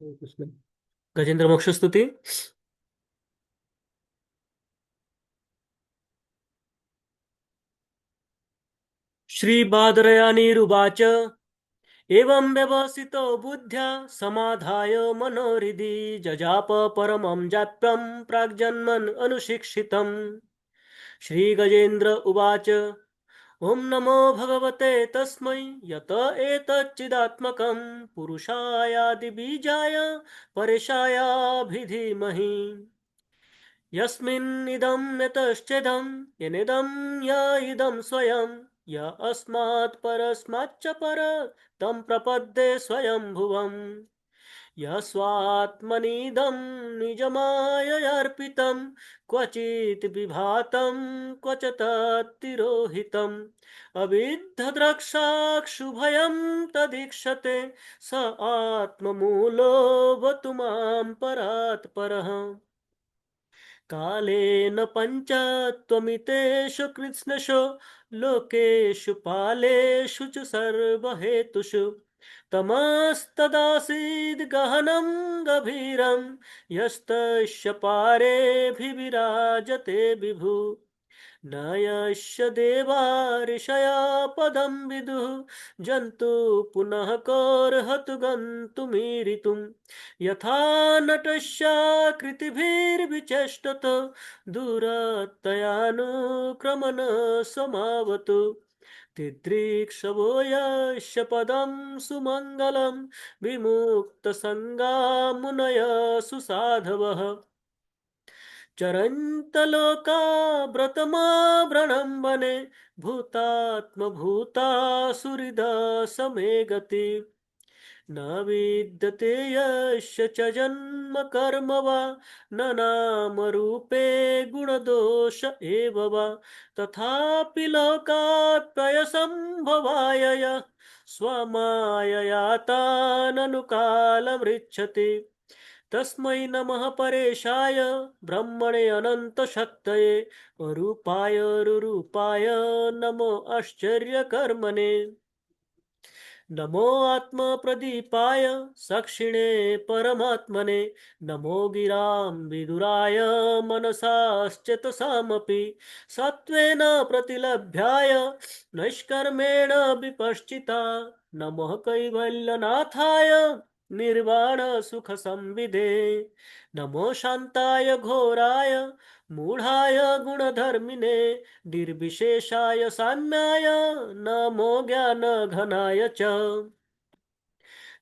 कृष्ण। गजेंद्र मोक्ष स्तुति। श्री बादरयानीरुवाच एवं व्यवसितो बुद्ध्या समाधाय मनोहृदि जजाप परमं जाप्यं प्राग्जन्मन् अनुशिक्षितम्। श्री गजेन्द्र उवाच ॐ नमो भगवते तस्मै यत एतच्चिदात्मकं पुरुषायादिबीजाय परेशायाभिधीमहि यस्मिन्निदं यतश्चेदं यनेदं य इदं स्वयं य अस्मात् परस्माच्च पर तं प्रपद्ये स्वयंभुवम् यस्वात्मनीदं निजमाययार्पितं क्वचित् विभातं क्व च तत्तिरोहितम् अविद्धद्रक्षाक्षुभयं तदीक्षते स आत्ममूलो मां परात् परः कालेन पञ्चत्वमितेषु कृत्स्नशो लोकेषु पालेषु च सर्वहेतुषु तमस्तदासीद् गहनं गभीरं यस्तस्य पारेऽभिविराजते विभु न यस्य देवा ऋषया पदं विदुः जन्तु पुनः कोऽर्हतु गन्तुमीरितुं यथा नटस्याकृतिभिर्विचेष्टत दूरतयानुक्रमण समावतु तिदृक्षवो यस्य पदं सुमङ्गलं विमुक्तसङ्गा मुनयः सुसाधवः चरन्तलोकाव्रतमावृणं वने भूतात्मभूता सुहृदा समे गति न विद्यते यस्य च जन्म कर्म वा न नाम रूपे गुणदोष एव वा तथापि लोकाप्ययसम्भवाय यः स्वमाययाताननुकालमृच्छति तस्मै नमः परेशाय ब्रह्मणे अनन्तशक्तये अरूपाय रुरूपाय नमो आश्चर्यकर्मणे नमो आत्मप्रदीपाय साक्षिणे परमात्मने नमो गिरां विदुराय मनसाश्चेतसामपि सत्त्वेन प्रतिलभ्याय नैष्कर्मेण विपश्चिता नमः कैवल्यनाथाय निर्वाण सुख संविदे नमो शान्ताय घोराय मूढ़ाय गुणधर्मिने निर्विशेषाय साम्याय नमो ज्ञानघनाय च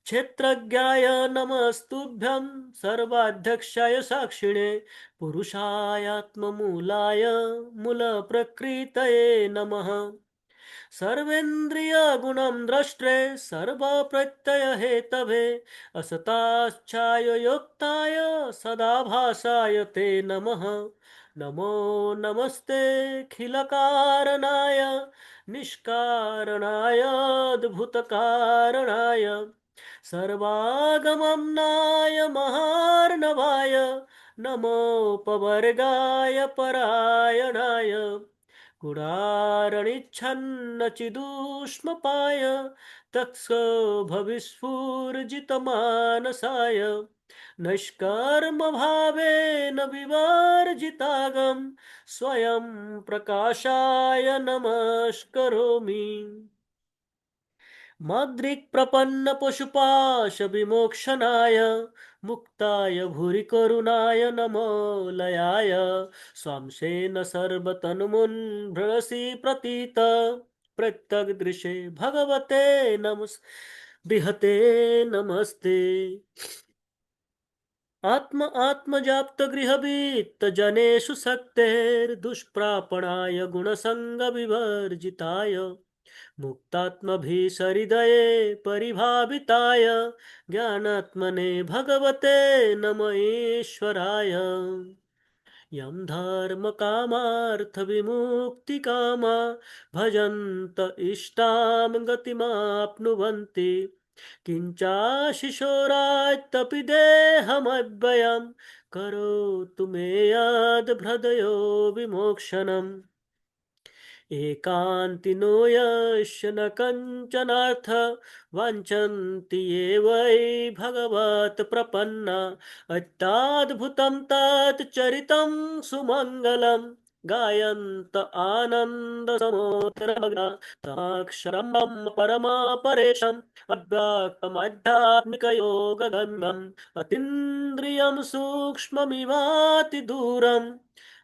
क्षेत्रज्ञाय नमस्तुभ्यं सर्वाध्यक्षाय साक्षिणे पुरुषायात्ममूलाय मूलप्रकृतये नमः सर्वेन्द्रियगुणं द्रष्ट्रे सर्वप्रत्ययहेतवे असताच्छाययोक्ताय सदाभासाय ते नमः नमो नमस्तेऽखिलकारणाय निष्कारणाय अद्भुतकारणाय सर्वागमम्नाय महार्णवाय नमोपवर्गाय परायणाय गुणारणिच्छन्नचिदूष्मपाय तत्स्वभविस्फूर्जितमानसाय नैष्कर्मभावेन विवर्जितागं स्वयं प्रकाशाय नमस्करोमि मद्रिक्प्रपन्न पशुपाश विमोक्षणाय मुक्ताय भूरिकरुणाय नमो लयाय स्वांशेन सर्वतनुमुन्भ्रसि प्रतीत प्रत्यग्दृशे भगवते नमस् बृहते नमस्ते आत्म आत्मजाप्त गृहवीत्त जनेषु शक्तेर्दुष्प्रापणाय गुणसंग विवर्जिताय मुक्तात्मभिसहृदये परिभाविताय ज्ञानात्मने भगवते नम ईश्वराय यं धर्मकामार्थविमुक्तिकामा भजन्त इष्टां गतिमाप्नुवन्ति किञ्चाशिशोरात्तपि देहमव्ययं करोतु मे यद्भृदयो विमोक्षणम् एकान्तिनो यस्य न कञ्चनार्थ वाञ्छन्ति ये वै भगवत् प्रपन्ना अत्याद्भुतं तत् चरितं सुमङ्गलं गायन्त आनन्दसमुद्रमग्ना साक्षरं परमापरेशम् अव्याक्तमाध्यात्मिकयोगगम्यम् अतीन्द्रियं सूक्ष्ममिवातिदूरम्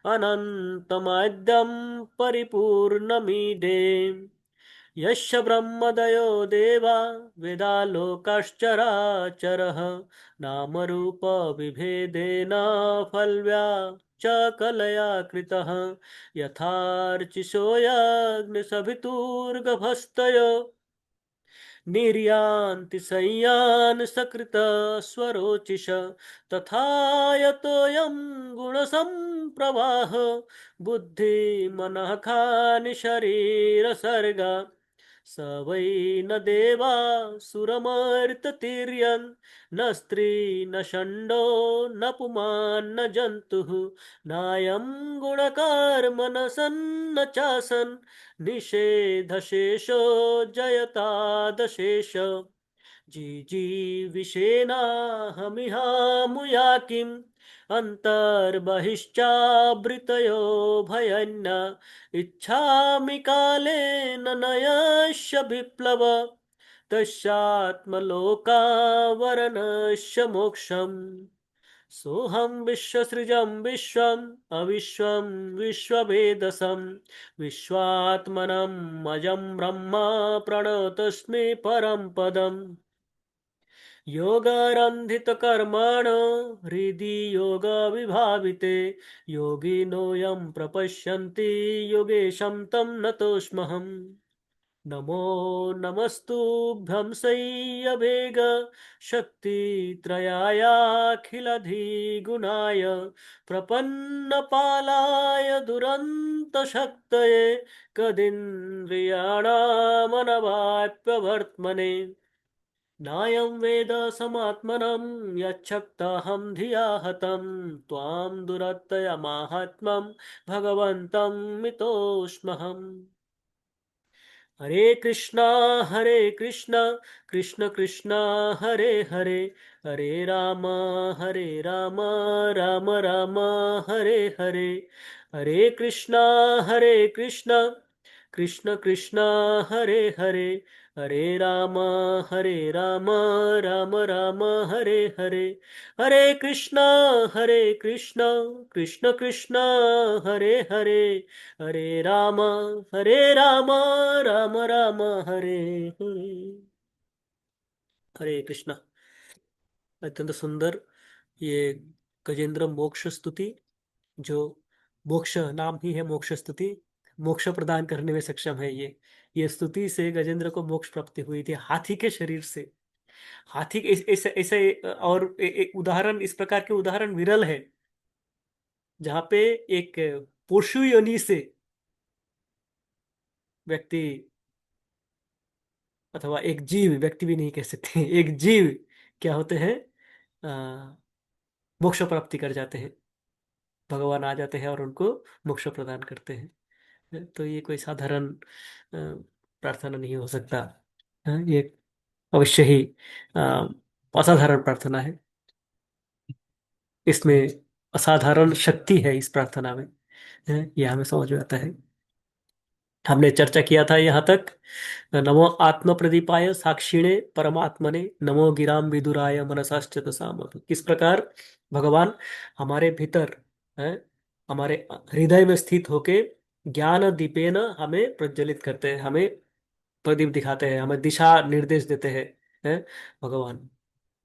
अनन्तमाद्यं परिपूर्णमीडे यस्य ब्रह्मदयो देवा वेदालोकाश्चराचरः नामरूपविभेदेन फल्व्या च कलया कृतः यथार्चिषोऽयग्निशवितुर्गभस्तयो निर्यान्ति संयान् सकृतस्वरोचिष तथा यतोऽयं गुणसम्प्रवाह बुद्धिमनः खानि शरीरसर्गा स वै न देवा सुरमर्त्यतिर्यन् न स्त्री न षण्डो न पुमान् न जन्तुः नायं गुणकर्म न सन्न चासन् निषेधशेषो जयतादशेष जिजीविषेणाहमिहामुया किम् अन्तर्बहिश्चावृतयो भयन्न इच्छामि कालेन नयस्य विप्लव तस्यात्मलोकावरणस्य मोक्षम् सोऽहं विश्वसृजं विश्वम् अविश्वं विश्ववेदसं विश्वात्मनं अजं ब्रह्म प्रणतस्मै परं पदम् योगारन्धितकर्मणो हृदि योगविभाविते योगिनोऽयं प्रपश्यन्ति योगेशं तं नतोऽस्म्यहम् नमो नमस्तुभ्यं शय्यवेग शक्तित्रयायाखिलधिगुणाय प्रपन्नपालाय दुरन्तशक्तये कदीन्द्रियाणामनवाप्यवर्त्मने नायं वेद समात्मनं यच्छक्तहं धिया हतं त्वां दुरत्ययमाहात्म्यं भगवन्तं मितोऽस्म्यहम् हरे कृष्णा कृष्ण कृष्ण हरे हरे हरे राम राम राम हरे हरे हरे कृष्णा कृष्ण कृष्ण हरे हरे हरे राम राम राम हरे हरे हरे कृष्णा कृष्ण कृष्ण हरे हरे हरे राम राम राम हरे हरे हरे कृष्णा। अत्यंत सुंदर ये गजेंद्र मोक्ष स्तुति, जो मोक्ष नाम ही है मोक्ष स्तुति, मोक्ष प्रदान करने में सक्षम है। ये स्तुति से गजेंद्र को मोक्ष प्राप्ति हुई थी हाथी के शरीर से। हाथी के ऐसे ऐसे और एक उदाहरण, इस प्रकार के उदाहरण विरल है जहाँ पे एक पशु योनि से व्यक्ति, अथवा एक जीव, व्यक्ति भी नहीं कह सकते, एक जीव क्या होते हैं, अ, मोक्ष प्राप्ति कर जाते हैं। भगवान आ जाते हैं और उनको मोक्ष प्रदान करते हैं। तो ये कोई साधारण प्रार्थना नहीं हो सकता। ये अवश्य ही अ, असाधारण प्रार्थना है। इसमें असाधारण शक्ति है इस प्रार्थना में। ये हमें समझ में आता है। हमने चर्चा किया था यहाँ तक, नमो आत्म प्रदीपाय साक्षिणे परमात्मने नमो गिराम विदुराय मनसाश्चतसाम। किस प्रकार भगवान हमारे भीतर है, हमारे हृदय में स्थित होके ज्ञान दीपेन हमें प्रज्वलित करते हैं, हमें प्रदीप दिखाते हैं, हमें दिशा निर्देश देते हैं। है भगवान,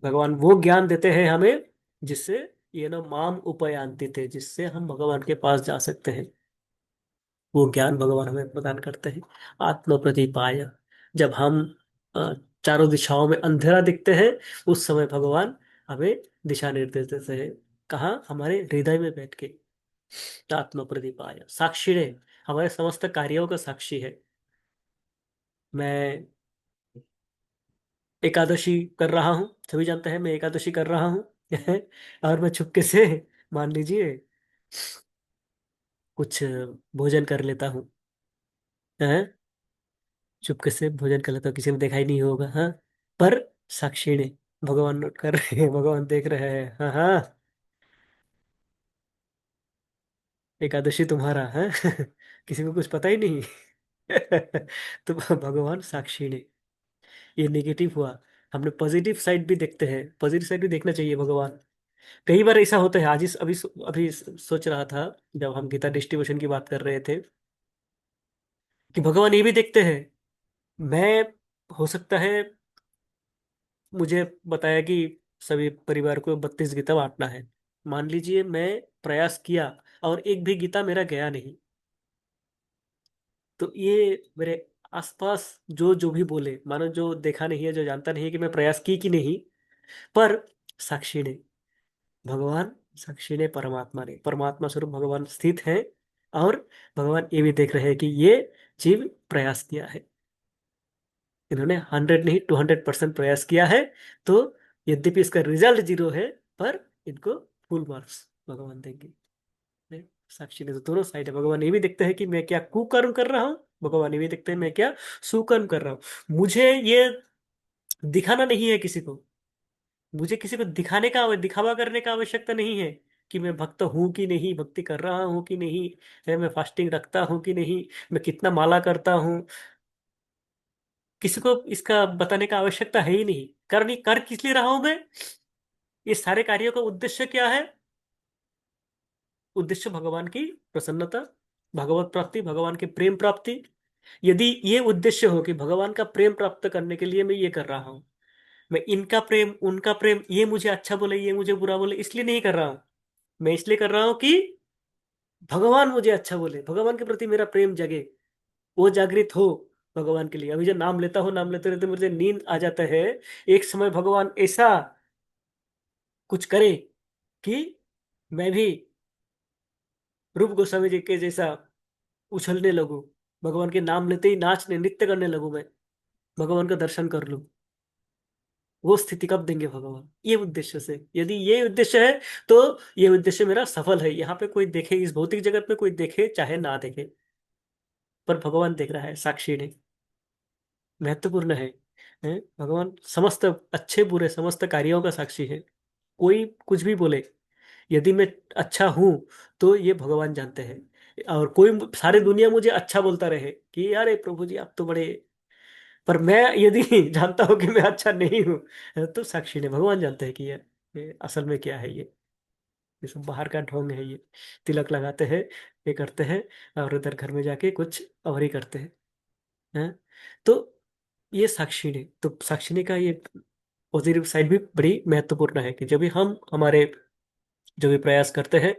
भगवान वो ज्ञान देते हैं हमें जिससे ये ना माम उपयांति थे, जिससे हम भगवान के पास जा सकते हैं। वो ज्ञान भगवान हमें प्रदान करते हैं। आत्म प्रदीपाय, जब हम अ, चारों दिशाओं में अंधेरा दिखते हैं, उस समय भगवान हमें दिशा निर्देश देते हैं। कहाँ? हमारे हृदय में बैठ के। आत्म प्रदीपाय साक्षी, हमारे समस्त कार्यों का साक्षी है। मैं एकादशी कर रहा हूँ, सभी जानते हैं मैं एकादशी कर रहा हूँ। और मैं चुपके से, मान लीजिए, कुछ भोजन कर लेता हूँ। हैं? चुपके से भोजन कर लेता हूँ, किसी ने देखा ही नहीं होगा, हाँ। पर साक्षी ने, भगवान नोट कर रहे हैं, भगवान देख रहे हैं, हाँ हाँ। एकादशी तुम्हारा है। किसी को कुछ पता ही नहीं। तो भगवान साक्षी ने, ये नेगेटिव हुआ। हमने पॉजिटिव साइड भी देखते हैं, पॉजिटिव साइड भी देखना चाहिए भगवान। कई बार ऐसा होता है, आज इस अभी अभी सोच रहा था, जब हम गीता डिस्ट्रीब्यूशन की बात कर रहे थे, कि भगवान ये भी देखते हैं। मैं, हो सकता है, मुझे बताया कि सभी परिवार को 32 गीता बांटना है। मान लीजिए मैं प्रयास किया और एक भी गीता मेरा गया नहीं, तो ये मेरे आसपास जो जो भी बोले, मानो जो देखा नहीं है, जो जानता नहीं है कि मैं प्रयास की कि नहीं, पर साक्षी ने, भगवान साक्षी ने, परमात्मा ने, परमात्मा स्वरूप भगवान स्थित है। और भगवान ये भी देख रहे हैं कि ये जीव प्रयास किया है, इन्होंने 100 नहीं 200% प्रयास किया है। तो यद्यपि इसका रिजल्ट 0 है, पर इनको फुल मार्क्स भगवान देंगे। नहीं, साक्षी ने तो दोनों साइड है, भगवान ये भी देखते हैं कि मैं क्या कुकर्म कर रहा हूँ, भगवान ये भी देखते हैं मैं क्या सुकर्म कर रहा हूँ। मुझे ये दिखाना नहीं है किसी को, मुझे किसी को दिखाने का, दिखावा करने का आवश्यकता नहीं है, कि मैं भक्त हूं कि नहीं, भक्ति कर रहा हूं कि नहीं, है मैं फास्टिंग रखता हूं कि नहीं, मैं कितना माला करता हूं। किसी को इसका बताने का आवश्यकता है ही नहीं। करनी कर किस लिए रहा हूं मैं? ये सारे कार्यों का उद्देश्य क्या है? उद्देश्य भगवान की प्रसन्नता, भगवत प्राप्ति, भगवान के प्रेम प्राप्ति। यदि ये उद्देश्य हो कि भगवान का प्रेम प्राप्त करने के लिए मैं ये कर रहा हूं, मैं इनका प्रेम उनका प्रेम, ये मुझे अच्छा बोले ये मुझे बुरा बोले, इसलिए नहीं कर रहा हूं। मैं इसलिए कर रहा हूं कि भगवान मुझे अच्छा बोले, भगवान के प्रति मेरा प्रेम जगे, वो जागृत हो भगवान के लिए। अभी जो नाम लेता हूँ, नाम लेते रहते मुझे नींद आ जाता है। एक समय भगवान ऐसा कुछ करे कि मैं भी रूप गोस्वामी जी के जैसा उछलने लगूं, भगवान के नाम लेते ही नाचने नृत्य करने लगूं, मैं भगवान का दर्शन कर लूं। वो स्थिति कब देंगे भगवान? ये उद्देश्य से, यदि ये उद्देश्य है, तो ये उद्देश्य मेरा सफल है। यहाँ पे कोई देखे, इस भौतिक जगत में कोई देखे चाहे ना देखे, पर भगवान देख रहा है, साक्षी ने, महत्वपूर्ण है? भगवान समस्त अच्छे बुरे समस्त कार्यों का साक्षी है। कोई कुछ भी बोले, यदि मैं अच्छा हूं, तो ये भगवान जानते हैं। और कोई सारी दुनिया मुझे अच्छा बोलता रहे कि अरे प्रभु जी आप तो बड़े, पर मैं यदि जानता हूं कि मैं अच्छा नहीं हूं, तो साक्षी ने, भगवान जानते हैं कि ये असल में क्या है। ये सब बाहर का ढोंग है ये। तिलक लगाते हैं, ये करते हैं, और उधर घर में जाके कुछ और ही करते हैं। तो ये साक्षी ने, तो साक्षी ने का ये पॉजिटिव साइड भी बड़ी महत्वपूर्ण है, कि जब भी हम हमारे जो भी प्रयास करते हैं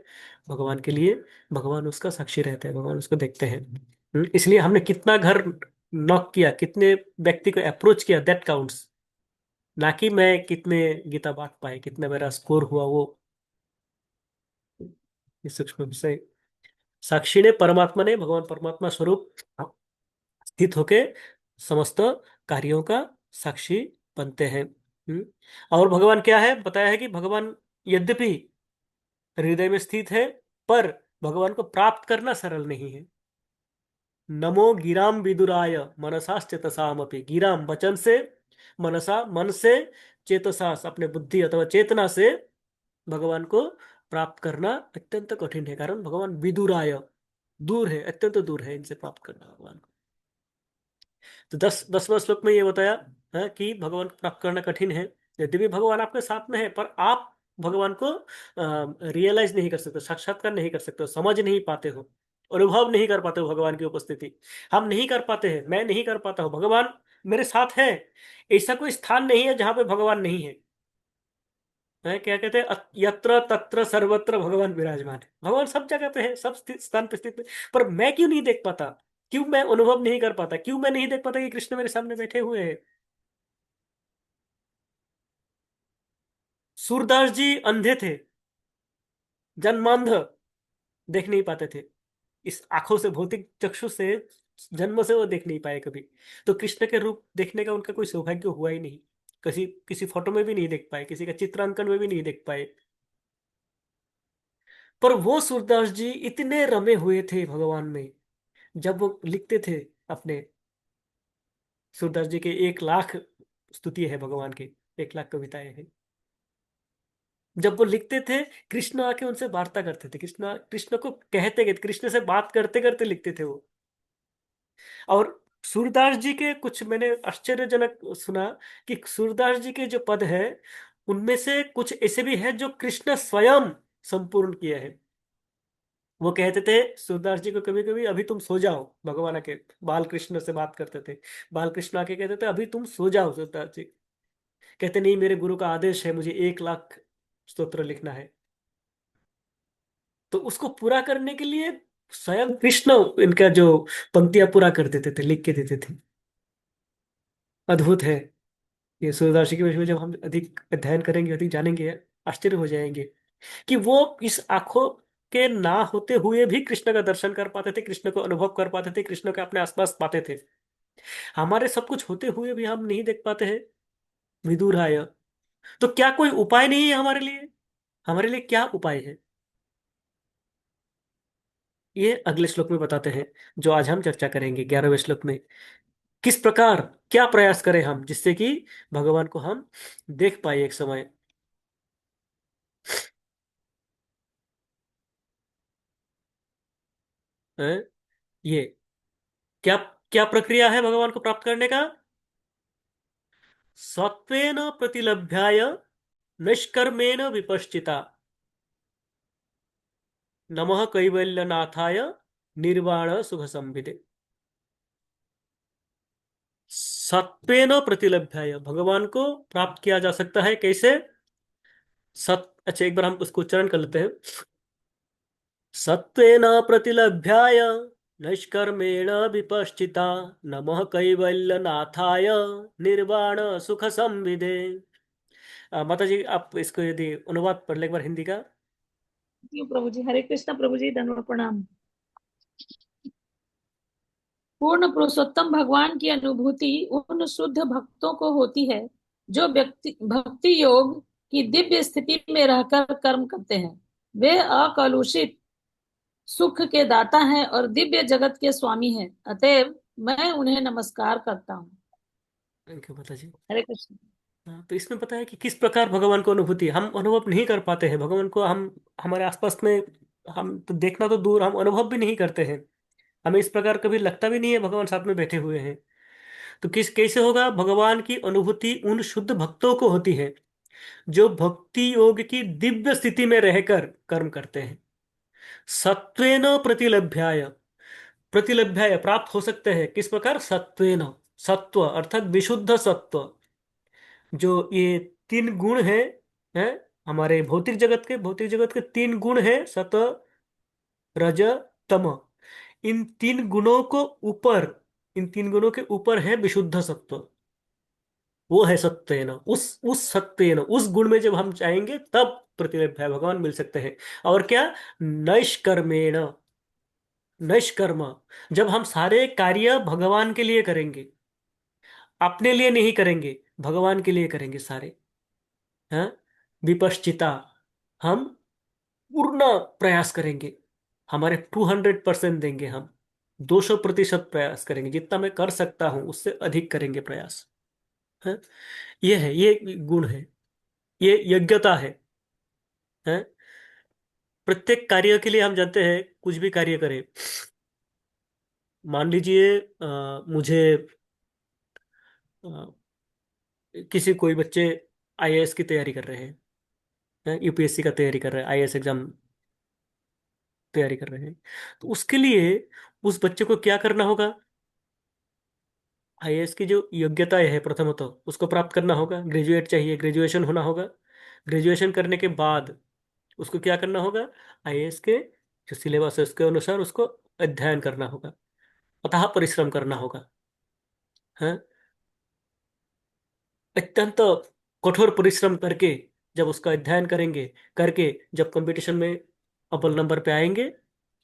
भगवान के लिए, भगवान उसका साक्षी रहते हैं, भगवान उसको देखते हैं। इसलिए हमने कितना घर नॉक किया, कितने व्यक्ति को अप्रोच किया, दैट काउंट्स। ना कि मैं कितने गीता बांट पाए, कितना मेरा स्कोर हुआ, वो ये सूक्ष्म विषय। साक्षी ने, परमात्मा ने, भगवान परमात्मा स्वरूप स्थित होके समस्त कार्यों का साक्षी बनते हैं। और भगवान क्या है बताया है, कि भगवान यद्यपि हृदय में स्थित है, पर भगवान को प्राप्त करना सरल नहीं है। नमो गिराम विदुराय मनसाश्चेतसामपि, गिराम वचन से, मनसा मन से, चेतसा अपने बुद्धि अथवा चेतना से भगवान को प्राप्त करना अत्यंत कठिन है, कारण भगवान विदुराय दूर है, अत्यंत दूर है इनसे प्राप्त करना भगवान को। तो 10वां श्लोक में ये बताया है कि भगवान को प्राप्त करना कठिन है। यद्यपि भगवान आपके साथ में है, पर आप भगवान को रियलाइज नहीं कर सकते, साक्षात्कार नहीं कर सकते हो, समझ नहीं पाते हो, अनुभव नहीं कर पाते हो भगवान की उपस्थिति। हम नहीं कर पाते हैं, मैं नहीं कर पाता हूँ, भगवान मेरे साथ है। ऐसा कोई स्थान नहीं है जहां पे भगवान नहीं है। क्या कहते हैं, यत्र तत्र सर्वत्र भगवान विराजमान है। भगवान सब जगह पे है, सब स्थान पे स्थित है। पर मैं क्यों नहीं देख पाता? क्यों मैं अनुभव नहीं कर पाता? क्यों मैं नहीं देख पाता कि कृष्ण मेरे सामने बैठे हुए हैं? सूरदास जी अंधे थे, जन्मांध, देख नहीं पाते थे। इस आंखों से, भौतिक चक्षु से, जन्म से वो देख नहीं पाए कभी। तो कृष्ण के रूप देखने का उनका कोई सौभाग्य हुआ ही नहीं। किसी किसी फोटो में भी नहीं देख पाए, किसी का चित्रांकन में भी नहीं देख पाए। पर वो सूरदास जी इतने रमे हुए थे भगवान में, जब वो लिखते थे अपने सूरदास जी के 1 लाख स्तुति है भगवान की, 1 लाख कविताएं हैं। जब वो लिखते थे, कृष्ण आके उनसे वार्ता करते थे, कृष्ण कृष्ण को कहते गए, कृष्ण से बात करते करते लिखते थे वो। और सूरदास जी के कुछ मैंने आश्चर्यजनक सुना कि सूरदास जी के जो पद है उनमें से कुछ ऐसे भी हैं जो कृष्ण स्वयं संपूर्ण किए हैं। वो कहते थे सूरदास जी को कभी कभी, अभी तुम सो जाओ, भगवान के बाल कृष्ण से बात करते थे, बाल कृष्ण आके कहते थे अभी तुम सो जाओ सूरदास जी। कहते नहीं, मेरे गुरु का आदेश है, मुझे 1 लाख स्तोत्र लिखना है। तो उसको पूरा करने के लिए स्वयं कृष्ण इनका जो पंक्तियां पूरा कर देते थे, लिख के देते थे। अद्भुत है। ये सूरदास जी के विषय में जब हम अधिक अध्ययन करेंगे, अधिक जानेंगे, आश्चर्य हो जाएंगे कि वो इस आंखों के ना होते हुए भी कृष्ण का दर्शन कर पाते थे, कृष्ण को अनुभव कर पाते थे, कृष्ण के अपने आसपास पाते थे। हमारे सब कुछ होते हुए भी हम नहीं देख पाते हैं। विदुराय, तो क्या कोई उपाय नहीं है हमारे लिए? हमारे लिए क्या उपाय है? ये अगले श्लोक में बताते हैं, जो आज हम चर्चा करेंगे 11वें श्लोक में। किस प्रकार, क्या प्रयास करें हम जिससे कि भगवान को हम देख पाए एक समय। हैं? ये क्या, क्या प्रक्रिया है भगवान को प्राप्त करने का? सत्वेन प्रतिलभ्याय निष्कर्मेण विपश्चिता, नमः कैवल्यनाथाय निर्वाण सुख संविदे। सत्वेन प्रतिलभ्याय, भगवान को प्राप्त किया जा सकता है कैसे? अच्छा, एक बार हम उसको उच्चारण कर लेते हैं। सत्वेन प्रतिलभ्याय नैष्कर्मेण विपश्चिता, नमः कैवल्यनाथाय निर्वाण सुख संविदे। माता जी, आप इसको यदि अनुवाद पढ़ ले एक बार हिंदी का। क्यों प्रभु जी, हरे कृष्णा प्रभु जी, धन्यवाद प्रणाम। पूर्ण पुरुषोत्तम भगवान की अनुभूति उन शुद्ध भक्तों को होती है जो व्यक्ति भक्ति योग की दिव्य स्थिति में रहकर कर्म करते हैं। वे अकलुषित सुख के दाता हैं और दिव्य जगत के स्वामी हैं, अतएव मैं उन्हें नमस्कार करता हूँ। थैंक यू माता जी। हरे कृष्ण। हाँ, तो इसमें पता है कि किस प्रकार भगवान को अनुभूति, हम अनुभव नहीं कर पाते हैं भगवान को, हम हमारे आसपास में, हम तो देखना तो दूर, हम अनुभव भी नहीं करते हैं। हमें इस प्रकार कभी लगता भी नहीं है भगवान साथ में बैठे हुए हैं। तो किस कैसे होगा? भगवान की अनुभूति उन शुद्ध भक्तों को होती है जो भक्ति योग की दिव्य स्थिति में रहकर कर्म करते हैं। सत्वेन प्रतिलभ्याय, प्रतिलभ्याय प्राप्त हो सकते हैं किस प्रकार? सत्वेन, सत्व अर्थात विशुद्ध सत्व। जो ये 3 गुण हैं हमारे भौतिक जगत के 3 गुण हैं, सत, रज, तम। इन 3 गुणों को ऊपर, इन 3 गुणों के ऊपर है विशुद्ध सत्व। वो है सत्वेन, उस सत्वेन, उस गुण में जब हम जाएंगे तब प्रतिलभ्य भगवान मिल सकते हैं। और क्या? नैष्कर्मेण, नैष्कर्म, जब हम सारे कार्य भगवान के लिए करेंगे, अपने लिए नहीं करेंगे, भगवान के लिए करेंगे सारे। हैं? विपश्चिता, हम पूर्ण प्रयास करेंगे, हमारे 200% देंगे हम, 200% प्रयास करेंगे, जितना मैं कर सकता हूं उससे अधिक करेंगे प्रयास। है? ये है, ये गुण है, ये योग्यता है। प्रत्येक कार्य के लिए हम जानते हैं, कुछ भी कार्य करें, मान लीजिए मुझे अ, किसी कोई बच्चे आईएएस की तैयारी कर रहे हैं, यूपीएससी का तैयारी कर रहे हैं, आईएएस एग्जाम तैयारी कर रहे हैं, तो उसके लिए उस बच्चे को क्या करना होगा? आईएएस की जो योग्यताएं है प्रथमतः उसको प्राप्त करना होगा, ग्रेजुएट चाहिए, ग्रेजुएशन होना होगा। ग्रेजुएशन करने के बाद उसको क्या करना होगा? आईएएस के जो सिलेबस है उसके अनुसार उसको अध्ययन करना होगा, अतः परिश्रम करना होगा। है? अत्यंत कठोर परिश्रम करके जब उसका अध्ययन करेंगे, करके जब कंपटीशन में अव्वल नंबर पे आएंगे,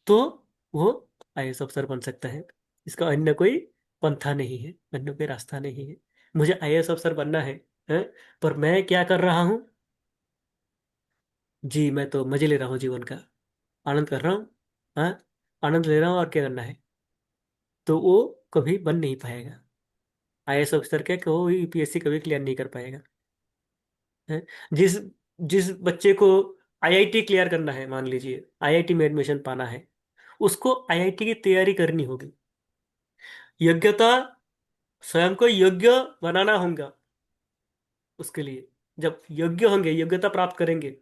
तो वो आईएएस अफसर बन सकता है। इसका अन्य कोई पंथा नहीं है, अन्य कोई रास्ता नहीं है। मुझे आईएएस अफसर बनना है? पर मैं क्या कर रहा हूँ? जी, मैं तो मजे ले रहा हूँ जीवन का, आनंद कर रहा हूँ। हाँ, आनंद ले रहा हूँ, और क्या करना है? तो वो कभी बन नहीं पाएगा। आईएएस ऑफिसर क्या कोई यूपीएससी कभी क्लियर नहीं कर पाएगा। है? जिस जिस बच्चे को आईआईटी क्लियर करना है, मान लीजिए आईआईटी में एडमिशन पाना है, उसको आईआईटी की तैयारी करनी होगी। योग्यता, स्वयं को योग्य बनाना होगा उसके लिए। जब योग्य होंगे, योग्यता प्राप्त करेंगे,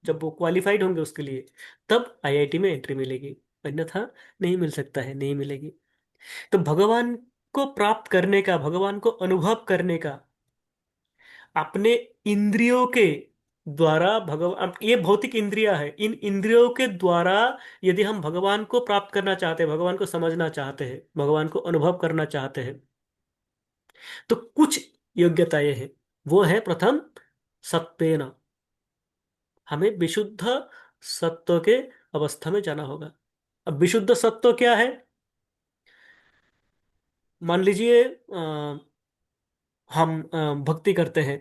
जब वो क्वालिफाइड होंगे उसके लिए, तब आईआईटी में एंट्री मिलेगी। अन्यथा नहीं मिल सकता है, नहीं मिलेगी। तो भगवान को प्राप्त करने का, भगवान को अनुभव करने का, अपने इंद्रियों के द्वारा, भगवान ये भौतिक इंद्रिया है, इन इंद्रियों के द्वारा यदि हम भगवान को प्राप्त करना चाहते हैं, भगवान को समझना चाहते हैं, भगवान को अनुभव करना चाहते हैं, तो कुछ योग्यताएं हैं। वो है प्रथम, सत्वेन, हमें विशुद्ध सत्व के अवस्था में जाना होगा। अब विशुद्ध सत्व क्या है? मान लीजिए हम भक्ति करते हैं।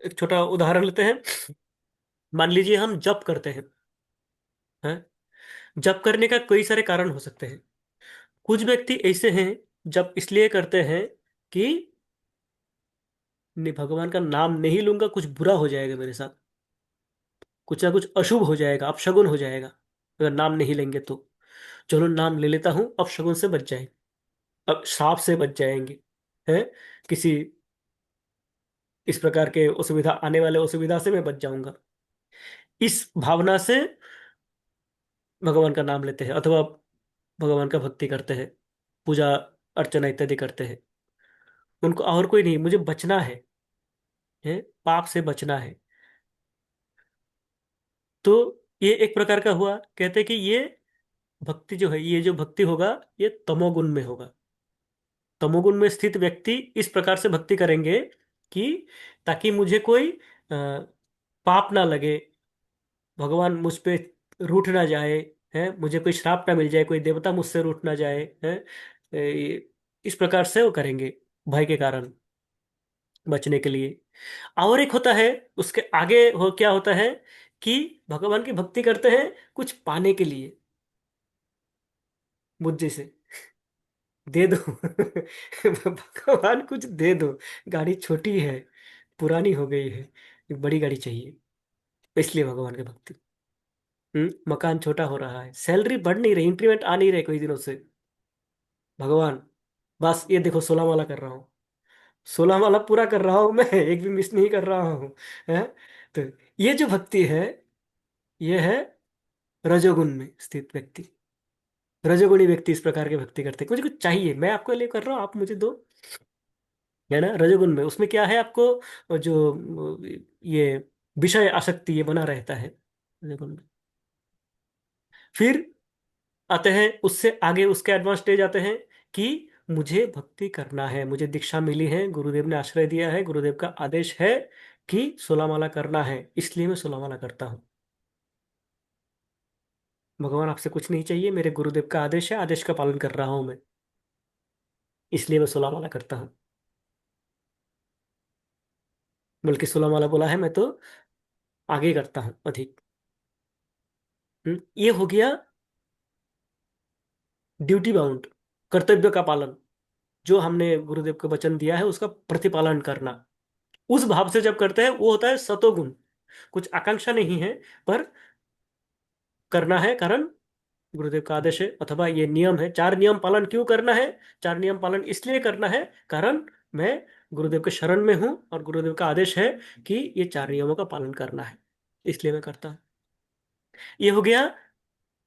एक छोटा उदाहरण लेते हैं। मान लीजिए हम जप करते हैं। हैं? जप करने का कई सारे कारण हो सकते हैं। कुछ व्यक्ति ऐसे हैं, जप इसलिए करते हैं कि नहीं, भगवान का नाम नहीं लूंगा, कुछ बुरा हो जाएगा मेरे साथ, कुछ ना कुछ अशुभ हो जाएगा, अपशगुन हो जाएगा अगर नाम नहीं लेंगे तो। चलो नाम ले लेता हूं, अपशगुन से बच जाए, अब श्राप से बच जाएंगे, है, किसी इस प्रकार के असुविधा, आने वाले असुविधा से मैं बच जाऊंगा। इस भावना से भगवान का नाम लेते हैं, अथवा भगवान का भक्ति करते हैं, पूजा अर्चना इत्यादि करते हैं। उनको और कोई नहीं, मुझे बचना है, पाप से बचना है। तो ये एक प्रकार का हुआ। कहते हैं कि ये भक्ति जो है, ये जो भक्ति होगा, ये तमोगुण में होगा। तमोगुण में स्थित व्यक्ति इस प्रकार से भक्ति करेंगे कि ताकि मुझे कोई पाप ना लगे, भगवान मुझ पे रूठ ना जाए, है, मुझे कोई श्राप ना मिल जाए, कोई देवता मुझसे रूठ ना जाए, है, इस प्रकार से वो करेंगे भय के कारण, बचने के लिए। और एक होता है, उसके आगे हो क्या होता है कि भगवान की भक्ति करते हैं कुछ पाने के लिए, मुझ जैसे, दे दो भगवान कुछ दे दो, गाड़ी छोटी है, पुरानी हो गई है, एक बड़ी गाड़ी चाहिए, इसलिए भगवान की भक्ति। मकान छोटा हो रहा है, सैलरी बढ़ नहीं रही, इंक्रीमेंट आ नहीं रहे कई दिनों से, भगवान बस ये देखो 16 माला कर रहा हूँ, 16 माला पूरा कर रहा हूँ मैं, एक भी मिस नहीं कर रहा हूँ, है। तो ये जो भक्ति है, ये है रजोगुण में स्थित व्यक्ति। रजोगुणी व्यक्ति इस प्रकार की भक्ति करते हैं, मुझे कुछ चाहिए, मैं आपके लिए कर रहा हूँ, आप मुझे दो, है ना। रजोगुण में उसमें क्या है, आपको जो ये विषय आसक्ति ये बना रहता है रजोगुण में। फिर आते हैं उससे आगे, उसके एडवांस स्टेज आते हैं कि मुझे भक्ति करना है, मुझे दीक्षा मिली है, गुरुदेव ने आश्रय दिया है, गुरुदेव का आदेश है कि 16 माला करना है, इसलिए मैं 16 माला करता हूँ। भगवान आपसे कुछ नहीं चाहिए, मेरे गुरुदेव का आदेश है, आदेश का पालन कर रहा हूं मैं, इसलिए मैं 16 माला करता हूँ। बल्कि 16 माला बोला है, मैं तो आगे करता हूँ अधिक। ये हो गया ड्यूटी बाउंड, कर्तव्य का पालन, जो हमने गुरुदेव को वचन दिया है उसका प्रतिपालन करना। उस भाव से जब करते हैं वो होता है सतोगुण। कुछ आकांक्षा नहीं है, पर करना है कारण गुरुदेव का आदेश है, अथवा ये नियम है। चार नियम पालन क्यों करना है? चार नियम पालन इसलिए करना है कारण मैं गुरुदेव के शरण में हूं और गुरुदेव का आदेश है कि ये चार नियमों का पालन करना है, इसलिए मैं करता हूं। ये हो गया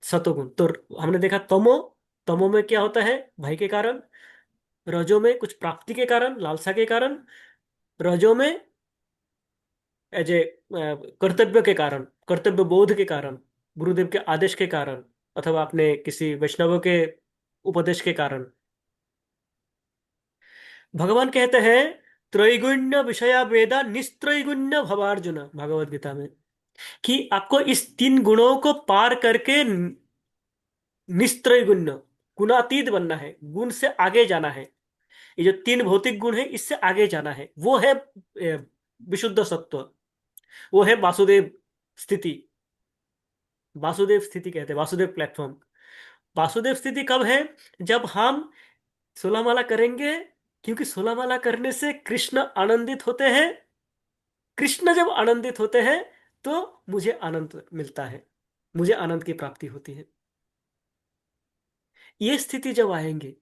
सतोगुण। तो हमने देखा तमो, तमो में क्या होता है, भय के कारण। रजो में कुछ प्राप्ति के कारण, लालसा के कारण। रजो में एज ए कर्तव्य के कारण, कर्तव्य बोध के कारण, गुरुदेव के आदेश के कारण, अथवा अपने किसी वैष्णव के उपदेश के कारण। भगवान कहते हैं त्रैगुण्य विषया वेदा निस्त्रैगुण्य भवार्जुन, भगवत गीता में, कि आपको इस तीन गुणों को पार करके निस्त्रैगुण्य, गुणातीत बनना है, गुण से आगे जाना है। ये जो तीन भौतिक गुण है, इससे आगे जाना है, वो है विशुद्ध सत्व, वो है वासुदेव स्थिति। वासुदेव स्थिति कहते हैं, वासुदेव प्लेटफॉर्म। वासुदेव स्थिति कब है? जब हम सोलह माला करेंगे क्योंकि सोलह माला करने से कृष्ण आनंदित होते हैं। कृष्ण जब आनंदित होते हैं तो मुझे आनंद मिलता है, मुझे आनंद की प्राप्ति होती है। ये स्थिति जब आएंगे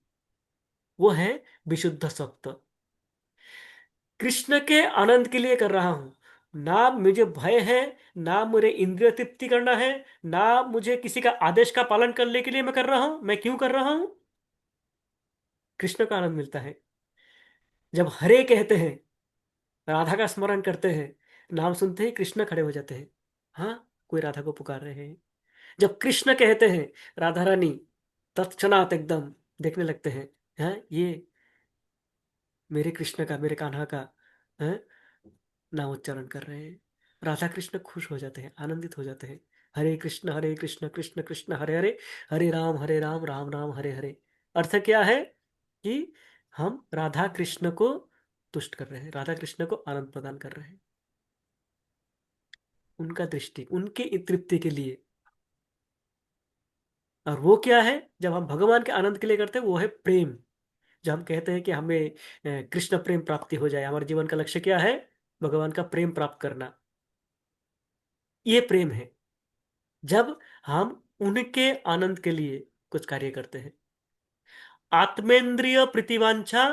वो है विशुद्ध सत्व। कृष्ण के आनंद के लिए कर रहा हूं, ना मुझे भय है, ना मुझे इंद्रिय तृप्ति करना है, ना मुझे किसी का आदेश का पालन करने के लिए मैं कर रहा हूं। मैं क्यों कर रहा हूं? कृष्ण का आनंद मिलता है। जब हरे कहते हैं, राधा का स्मरण करते हैं, नाम सुनते ही कृष्ण खड़े हो जाते हैं। हाँ, कोई राधा को पुकार रहे हैं। जब कृष्ण कहते हैं, राधा रानी तत्क्षणात एकदम देखने लगते हैं, हाँ ये मेरे कृष्ण का, मेरे कान्हा का, हाँ, नाम उच्चारण कर रहे हैं। राधा कृष्ण खुश हो जाते हैं, आनंदित हो जाते हैं। हरे कृष्ण कृष्ण कृष्ण हरे हरे, हरे राम राम राम हरे हरे। अर्थ क्या है कि हम राधा कृष्ण को तुष्ट कर रहे हैं, राधा कृष्ण को आनंद प्रदान कर रहे हैं, उनका दृष्टि उनके तृप्ति के लिए। और वो क्या है, जब हम भगवान के आनंद के लिए करते हैं वो है प्रेम। जब हम कहते हैं कि हमें कृष्ण प्रेम प्राप्ति हो जाए, हमारे जीवन का लक्ष्य क्या है? भगवान का प्रेम प्राप्त करना। ये प्रेम है। जब हम उनके आनंद के लिए कुछ कार्य करते हैं। आत्मेंद्रिय प्रीतिवांछा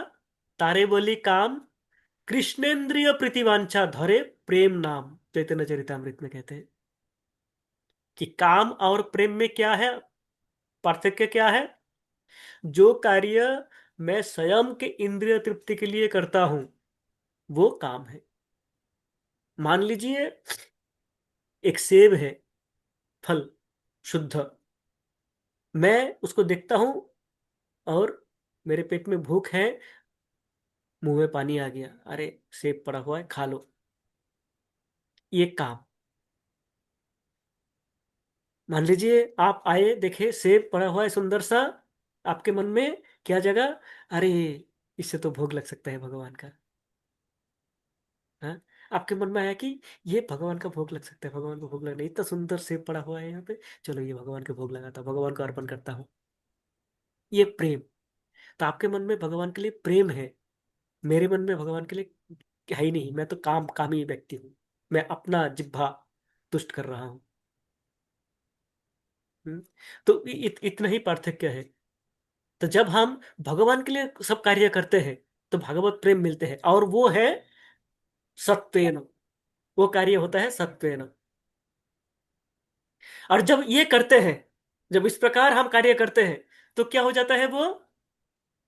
तारे बोली काम, कृष्णेंद्रिय प्रीतिवांछा धरे प्रेम नाम, चैतन्य चरितामृत में कहते हैं कि काम और प्रेम में क्या है, पार्थक्य क्या है? जो कार्य मैं स्वयं के इंद्रिय तृप्ति के लिए करता हूं वो काम है। मान लीजिए एक सेब है, फल, शुद्ध। मैं उसको देखता हूं और मेरे पेट में भूख है, मुंह में पानी आ गया, अरे सेब पड़ा हुआ है खा लो। ये काम। मान लीजिए आप आए, देखे सेब पड़ा हुआ है सुंदर सा, आपके मन में क्या जगह? अरे इससे तो भोग लग सकता है भगवान का। हाँ, आपके मन में आया कि ये भगवान का भोग लग सकता है, भगवान को भोग लगना, इतना सुंदर सेब पड़ा हुआ है यहाँ पे, चलो ये भगवान के भोग लगाता हूँ, भगवान को अर्पण करता हूँ। ये प्रेम। तो आपके मन में भगवान के लिए प्रेम है, मेरे मन में भगवान के लिए है ही नहीं। मैं तो कामी व्यक्ति हूँ, मैं अपना जिह्वा तुष्ट कर रहा हूँ। हम्म? तो इतना ही पार्थक्य है। तो जब हम भगवान के लिए सब कार्य करते हैं तो भगवत प्रेम मिलते हैं, और वो है सत्वेन। वो कार्य होता है सत्वेन। और जब ये करते हैं, जब इस प्रकार हम कार्य करते हैं तो क्या हो जाता है? वो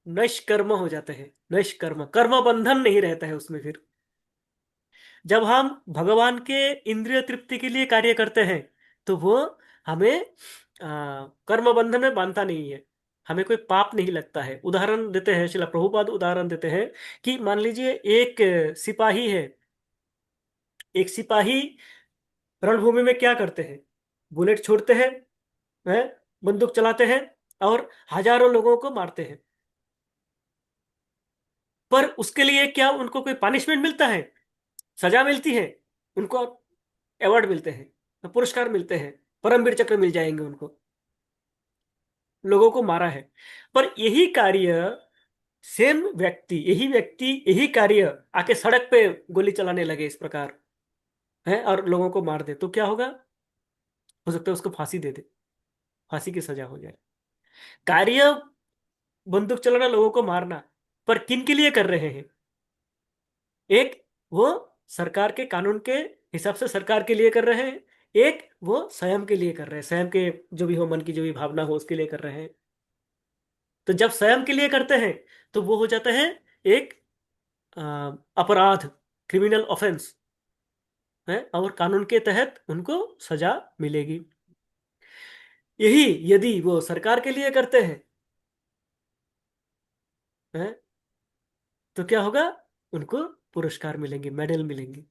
नष्कर्म हो जाते हैं। नष्कर्म, कर्म बंधन नहीं रहता है उसमें फिर। जब हम भगवान के इंद्रिय तृप्ति के लिए कार्य करते हैं तो वो हमें कर्म बंधन में बांधता नहीं है, हमें कोई पाप नहीं लगता है। उदाहरण देते हैं, श्रील प्रभुपाद उदाहरण देते हैं कि मान लीजिए एक सिपाही है। एक सिपाही रणभूमि में क्या करते हैं? बुलेट छोड़ते हैं, हैं, बंदूक चलाते हैं और हजारों लोगों को मारते हैं। पर उसके लिए क्या उनको कोई पनिशमेंट मिलता है? सजा मिलती है? उनको अवार्ड मिलते हैं, पुरस्कार मिलते हैं, परमवीर चक्र मिल जाएंगे उनको। लोगों को मारा है। पर यही कार्य, सेम व्यक्ति, यही व्यक्ति यही कार्य आके सड़क पे गोली चलाने लगे इस प्रकार है और लोगों को मार दे, तो क्या होगा? हो सकता है उसको फांसी दे दे, फांसी की सजा हो जाए। कार्य बंदूक चलाना, लोगों को मारना, पर किन के लिए कर रहे हैं? एक वो सरकार के कानून के हिसाब से सरकार के लिए कर रहे हैं, एक वो स्वयं के लिए कर रहे हैं, स्वयं के जो भी हो, मन की जो भी भावना हो उसके लिए कर रहे हैं। तो जब स्वयं के लिए करते हैं तो वो हो जाता है एक अपराध, क्रिमिनल ऑफेंस है, और कानून के तहत उनको सजा मिलेगी। यही यदि वो सरकार के लिए करते हैं तो क्या होगा? उनको पुरस्कार मिलेंगे, मेडल मिलेंगे।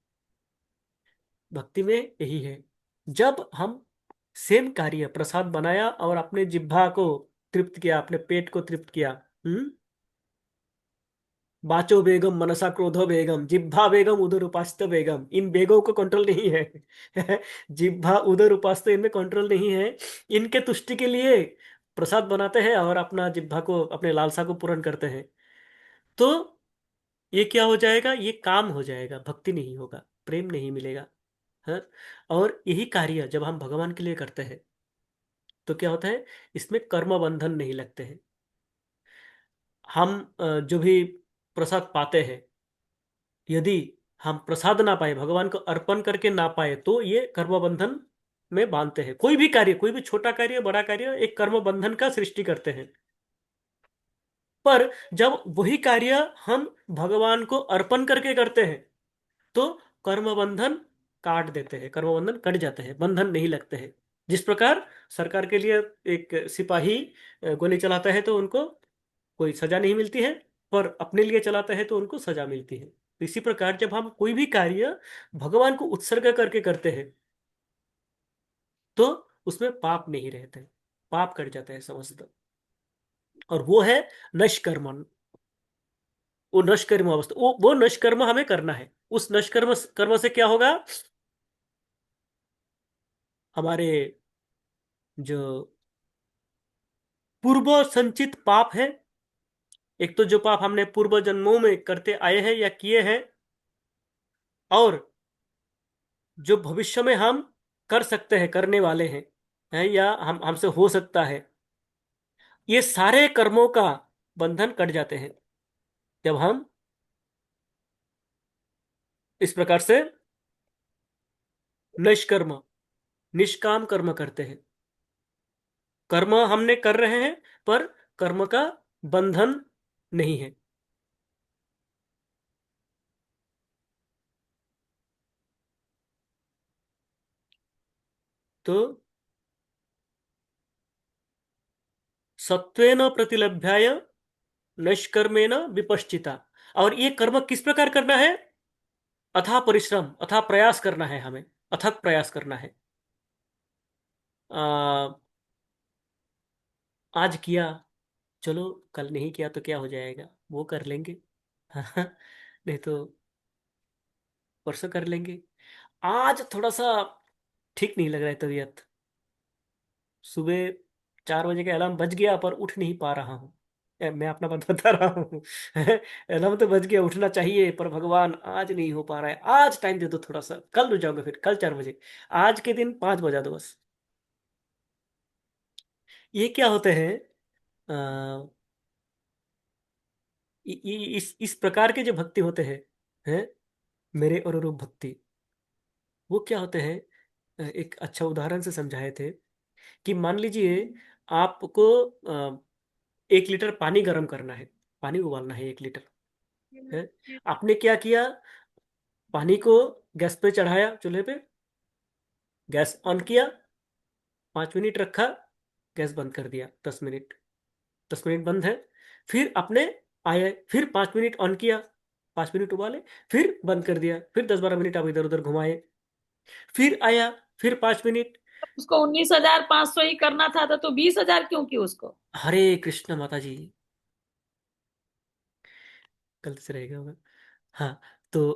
भक्ति में यही है। जब हम सेम कार्य, प्रसाद बनाया और अपने जिह्वा को तृप्त किया, अपने पेट को तृप्त किया। हम्म। बाचो बेगम मनसा क्रोधो बेगम, जिह्वा बेगम उदर उपास्त बेगम, इन बेगों को कंट्रोल नहीं है। जिह्वा उदर उपास्त, इनमें कंट्रोल नहीं है। इनके तुष्टि के लिए प्रसाद बनाते हैं और अपना जिह्वा को, अपने लालसा को पूर्ण करते हैं, तो ये क्या हो जाएगा, ये काम हो जाएगा, भक्ति नहीं होगा, प्रेम नहीं मिलेगा। हाँ। और यही कार्य जब हम भगवान के लिए करते हैं तो क्या होता है, इसमें कर्म बंधन नहीं लगते हैं। हम जो भी प्रसाद पाते हैं, यदि हम प्रसाद ना पाए, भगवान को अर्पण करके ना पाए, तो ये कर्म बंधन में बांधते हैं। कोई भी कार्य, कोई भी छोटा कार्य बड़ा कार्य, एक कर्म बंधन का सृष्टि करते हैं। पर जब वही कार्य हम भगवान को अर्पण करके करते हैं, तो कर्म बंधन काट देते हैं, कर्म बंधन कट जाते हैं, बंधन नहीं लगते हैं। जिस प्रकार सरकार के लिए एक सिपाही गोली चलाता है तो उनको कोई सजा नहीं मिलती है, पर अपने लिए चलाता है तो उनको सजा मिलती है। तो इसी प्रकार जब हम कोई भी कार्य भगवान को उत्सर्ग करके करते हैं, तो उसमें पाप नहीं रहते, पाप कट जाता है समस्त। और वो है नष्कर्मण। वो नष्कर्म अवस्था, वो नष्कर्म हमें करना है। उस नष्कर्म कर्म से क्या होगा, हमारे जो पूर्व संचित पाप है, एक तो जो पाप हमने पूर्व जन्मों में करते आए हैं या किए हैं, और जो भविष्य में हम कर सकते हैं, करने वाले हैं या हम हमसे हो सकता है, ये सारे कर्मों का बंधन कट जाते हैं जब हम इस प्रकार से निष्कर्म, निष्काम कर्म करते हैं। कर्म हमने कर रहे हैं, पर कर्म का बंधन नहीं है। तो सत्वेन प्रतिलभ्याय निष्कर्मेण विपश्चिता। और ये कर्म किस प्रकार करना है, अथाह परिश्रम, अथाह प्रयास करना है हमें, अथक प्रयास करना है। आ, आज किया, चलो कल नहीं किया तो क्या हो जाएगा, वो कर लेंगे। नहीं तो परसों कर लेंगे। आज थोड़ा सा ठीक नहीं लग रहा है तबीयत, सुबह 4 बजे का अलार्म बज गया पर उठ नहीं पा रहा हूँ। मैं अपना बात बता रहा हूँ। अलार्म तो बज गया, उठना चाहिए, पर भगवान आज नहीं हो पा रहा है, आज टाइम दे दो थोड़ा सा, कल रुक जाऊंगा, फिर कल 4 बजे, आज के दिन 5 बजा दो बस। ये क्या होते हैं, अ, इस प्रकार के जो भक्ति होते हैं मेरे और रूप भक्ति, वो क्या होते हैं, एक अच्छा उदाहरण से समझाए थे कि मान लीजिए आपको 1 लीटर पानी गर्म करना है, पानी उबालना है 1 लीटर है। आपने क्या किया, पानी को गैस पे चढ़ाया, चूल्हे पे गैस ऑन किया, 5 मिनट रखा, गैस बंद कर दिया, 10 मिनट, 10 मिनट बंद है। फिर आपने आए, फिर 5 मिनट ऑन किया, 5 मिनट उबाले, फिर बंद कर दिया, फिर 10-12 मिनट आप इधर उधर घुमाए, फिर आया, फिर 5 मिनट। उसको 19,500 ही करना था तो 20,000 क्यों की उसको? हरे कृष्ण माता जी, गलती से रह गया होगा। हाँ। तो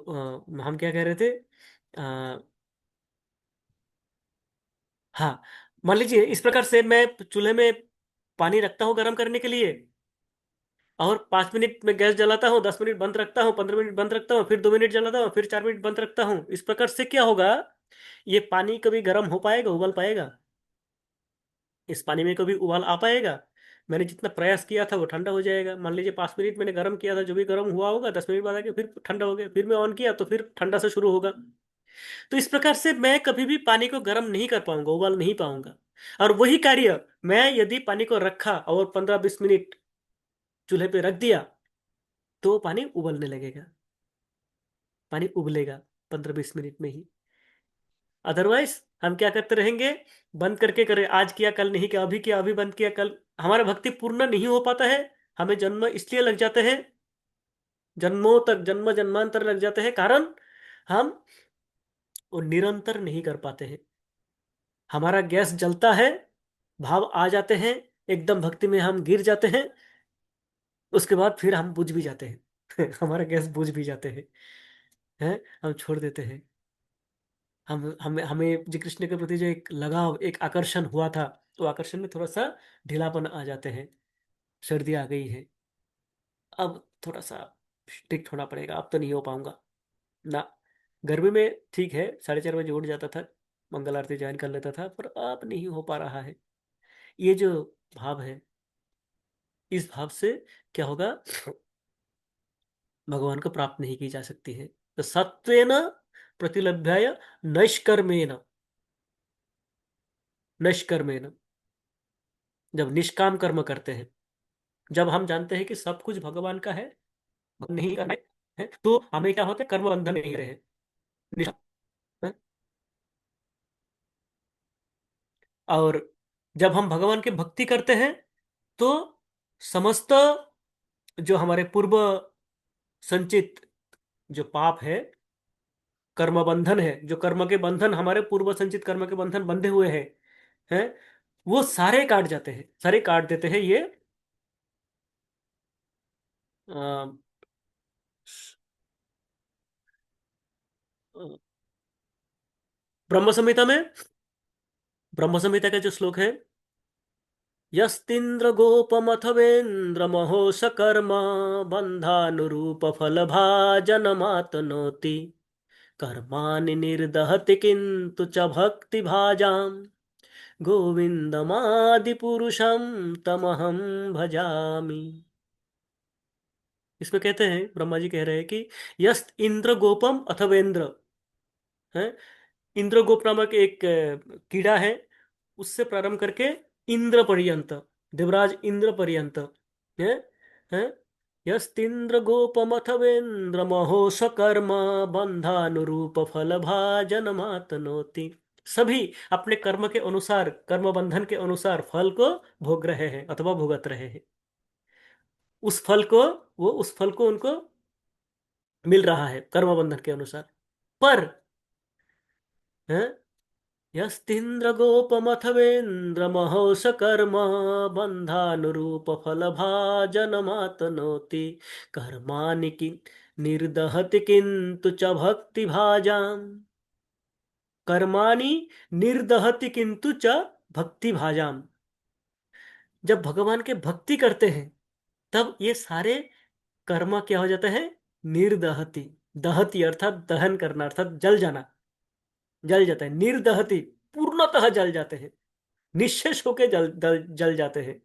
हम क्या कह रहे थे, अ, हाँ, मान लीजिए इस प्रकार से मैं चूल्हे में पानी रखता हूँ गर्म करने के लिए, और 5 मिनट में गैस जलाता हूँ, 10 मिनट बंद रखता हूँ, 15 मिनट बंद रखता हूँ, फिर 2 मिनट जलाता हूँ, फिर 4 मिनट बंद रखता हूँ। इस प्रकार से क्या होगा, ये पानी कभी गर्म हो पाएगा, उबल पाएगा, इस पानी में कभी उबाल आ पाएगा? मैंने जितना प्रयास किया था वो ठंडा हो जाएगा। मान लीजिए 5 मिनट मैंने गर्म किया था, जो भी गर्म हुआ होगा, 10 मिनट बाद आके फिर ठंडा हो गया, फिर मैं ऑन किया तो फिर ठंडा से शुरू होगा। तो इस प्रकार से मैं कभी भी पानी को गर्म नहीं कर पाऊंगा, उबाल नहीं पाऊंगा। और वही कार्य मैं यदि पानी को रखा और 15-20 मिनट चूल्हे पे रख दिया, तो वो पानी उबलने लगेगा, पानी उबलेगा 15-20 मिनट में ही। अदरवाइज हम क्या करते रहेंगे, बंद करके करें, आज किया कल नहीं किया, अभी किया अभी बंद किया कल, हमारा भक्ति पूर्ण नहीं हो पाता है। हमें जन्म इसलिए लग जाते हैं, जन्मों तक, जन्म जन्मांतर लग जाते हैं, कारण हम वो निरंतर नहीं कर पाते हैं। हमारा गैस जलता है, भाव आ जाते हैं, एकदम भक्ति में हम गिर जाते हैं, उसके बाद फिर हम बुझ भी जाते हैं। हमारा गैस बुझ भी जाते हैं, हम छोड़ देते हैं। हम हमें हमें जी कृष्ण के प्रति जो एक लगाव, एक आकर्षण हुआ था, तो आकर्षण में थोड़ा सा ढीलापन आ जाते हैं। सर्दी आ गई है, अब थोड़ा सा स्ट्रिक्ट होना पड़ेगा, अब तो नहीं हो पाऊंगा ना। गर्मी में ठीक है, 4:30 बजे उठ जाता था, मंगल आरती ज्वाइन कर लेता था, पर अब नहीं हो पा रहा है। ये जो भाव है, इस भाव से क्या होगा, भगवान को प्राप्त नहीं की जा सकती है। तो सत्वेन प्रतिलभ्याय नैष्कर्मेण, नैष्कर्मेण, जब निष्काम कर्म करते हैं, जब हम जानते हैं कि सब कुछ भगवान का है, हम नहीं करना है, तो हमें क्या होता है, कर्म बंधन नहीं रहे, है? और जब हम भगवान की भक्ति करते हैं, तो समस्त जो हमारे पूर्व संचित जो पाप है, कर्म बंधन है, जो कर्म के बंधन, हमारे पूर्व संचित कर्म के बंधन बंधे हुए हैं, वो सारे काट जाते हैं, सारे काट देते हैं ये अ, ब्रह्म संहिता में, ब्रह्म संहिता का जो श्लोक है, यस्तीन्द्र गोपमथवेन्द्र महोषकर्म बंधानुरूप फल भाजनमातनोति कर्माणि निर्दहति किंतु च भक्ति भाजाम गोविंदमादिपुरुषं तमहं भजामि। इसमें कहते हैं, ब्रह्मा जी कह रहे हैं कि यस्त इंद्र गोपम अथवेंद्र है, इंद्रगोप नामक एक कीड़ा है, उससे प्रारंभ करके इंद्र पर्यंत, देवराज इंद्र पर्यंत है, है, यस्तीन्द्र गोपमथवेन्द्र महोष कर्म बंधानुरूप फल भाजन मातनोति, सभी अपने कर्म के अनुसार, कर्म बंधन के अनुसार फल को भोग रहे हैं अथवा भुगत रहे हैं। उस फल को, वो उस फल को उनको मिल रहा है कर्म बंधन के अनुसार। पर है, यस्तीन्द्रगोपमथवेन्द्र महोष कर्म बन्धानुरूप फलभाजनमातनोति कर्माणि कि निर्दहति किंतु च भक्ति भाजाम, कर्माणि निर्दहति किंतु च भक्ति भाजाम। जब भगवान के भक्ति करते हैं, तब ये सारे कर्म क्या हो जाते हैं, निर्दहति, दहति अर्थात दहन करना, अर्थात जल जाना, जल जाता है, निर्दहति पूर्णतः जल जाते हैं, निश्शेष होके जल जाते हैं।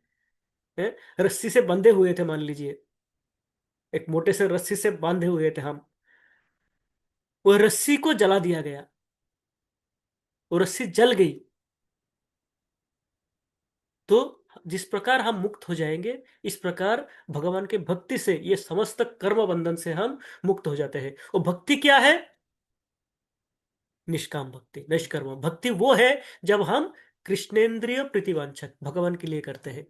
हैं? रस्सी से बंधे हुए थे, मान लीजिए एक मोटे से रस्सी से बांधे हुए थे हम, वो रस्सी को जला दिया गया, वो रस्सी जल गई, तो जिस प्रकार हम मुक्त हो जाएंगे, इस प्रकार भगवान के भक्ति से ये समस्त कर्म बंधन से हम मुक्त हो जाते हैं। और भक्ति क्या है, निष्काम भक्ति, निष्कर्म भक्ति वो है जब हम कृष्णेंद्रिय प्रीतिवांछक भगवान के लिए करते हैं।